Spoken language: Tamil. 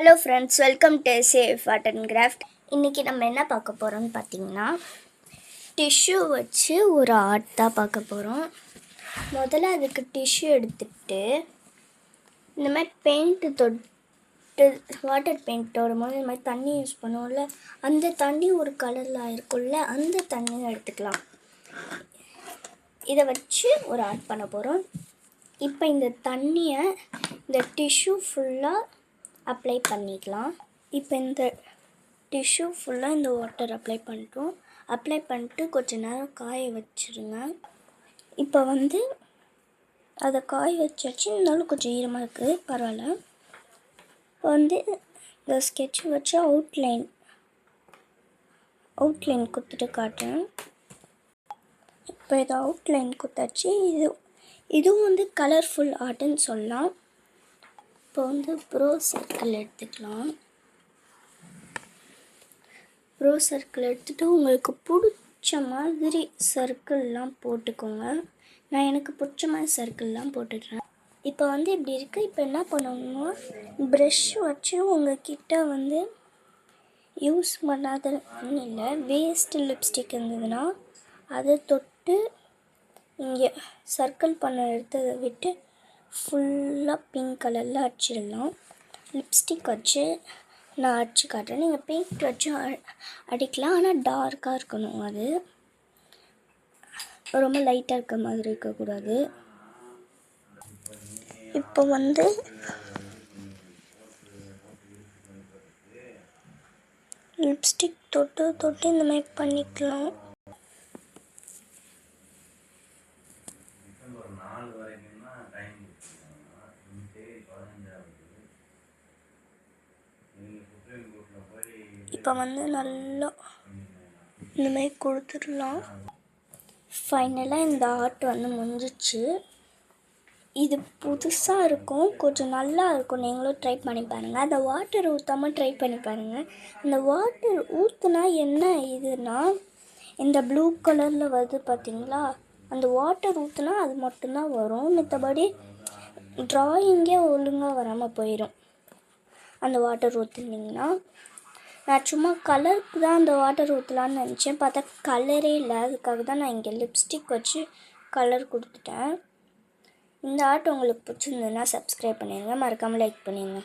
Hello friends, welcome to safe art and craft. இன்றைக்கி நம்ம என்ன பார்க்க போகிறோம்னு பார்த்தீங்கன்னா, டிஷ்யூ வச்சு ஒரு ஆர்ட் தான் பார்க்க போகிறோம். முதல்ல அதுக்கு டிஷ்யூ எடுத்துகிட்டு இந்த மாதிரி பெயிண்ட்டு தொட்டு வாட்டர் பெயிண்ட் தொடும்போது இந்த மாதிரி தண்ணி யூஸ் பண்ணுவோம்ல, அந்த தண்ணி ஒரு கலரில் இருக்கும்ல, அந்த தண்ணியை எடுத்துக்கலாம். இதை வச்சு ஒரு ஆர்ட் பண்ண போகிறோம். இப்போ இந்த தண்ணியை இந்த டிஷ்யூ ஃபுல்லாக அப்ளை பண்ணிக்கலாம். இப்போ இந்த டிஷ்யூ ஃபுல்லாக இந்த வாட்டர் அப்ளை பண்ணிட்டோம். அப்ளை பண்ணிட்டு கொஞ்சம் நேரம் காய வச்சுருங்க. இப்போ அதை காய வச்சாச்சு, இருந்தாலும் கொஞ்சம் ஈரமாக இருக்குது, பரவாயில்ல. இப்போ இந்த ஸ்கெட்ச் வச்சு அவுட்லைன் கொடுத்துட்டு காட்டுறேன். இப்போ இதை அவுட்லைன் கொடுத்தாச்சு. இதுவும் கலர்ஃபுல் ஆர்ட்டுன்னு சொல்லலாம். இப்போ ப்ரோ சர்க்கிள் எடுத்துக்கலாம். ப்ரோ சர்க்கிள் எடுத்துகிட்டு உங்களுக்கு பிடிச்ச மாதிரி சர்க்கிள்லாம் போட்டுக்கோங்க. நான் எனக்கு பிடிச்ச மாதிரி சர்க்கிள்லாம் போட்டுடுறேன். இப்போ இப்படி இருக்குது. இப்போ என்ன பண்ணணும்னா, ப்ரஷ் வச்சு உங்கள்கிட்ட யூஸ் பண்ணாத இல்லை, வேஸ்ட்டு லிப்ஸ்டிக் இருந்ததுன்னா அதை தொட்டு இங்கே சர்க்கிள் பண்ண எடுத்ததை விட்டு ஃபுல்லாக பிங்க் கலரில் அடிச்சிடலாம். லிப்ஸ்டிக் வச்சு நான் அடித்து காட்டுறேன். நீங்கள் பெயிண்ட் வச்சு அடிக்கலாம், ஆனால் டார்க்காக இருக்கணும். அது ரொம்ப லைட்டாக இருக்க மாதிரி இருக்கக்கூடாது. இப்போ லிப்ஸ்டிக் தொட்டு இந்த மாதிரி பண்ணிக்கலாம். இப்போ நல்லா இந்த மாதிரி கொடுத்துடலாம். ஃபைனலாக இந்த ஆர்ட் முடிஞ்சிச்சு. இது புதுசாக இருக்கும், கொஞ்சம் நல்லா இருக்கும். நீங்களும் ட்ரை பண்ணி பாருங்கள். அந்த வாட்டர் ஊற்றாமல் ட்ரை பண்ணி பாருங்கள். இந்த வாட்டர் ஊற்றுனா என்ன இதுன்னா, இந்த ப்ளூ கலரில் வருது பார்த்தீங்களா, அந்த வாட்டர் ஊற்றுனா அது மட்டும்தான் வரும். மற்றபடி ட்ராயிங்கே ஒழுங்காக வராமல் போயிடும் அந்த வாட்டர் ஊற்றுனீங்கன்னா. நான் சும்மா கலருக்கு தான் அந்த வாட்டர் ஊற்றலான்னு நினச்சேன், பார்த்தா கலரே இல்லை. அதுக்காக தான் நான் இங்கே லிப்ஸ்டிக் வச்சு கலர் கொடுத்துட்டேன். இந்த ஆர்ட் உங்களுக்கு பிடிச்சிருந்ததுன்னா சப்ஸ்கிரைப் பண்ணிடுங்க, மறக்காமல் லைக் பண்ணிடுங்க.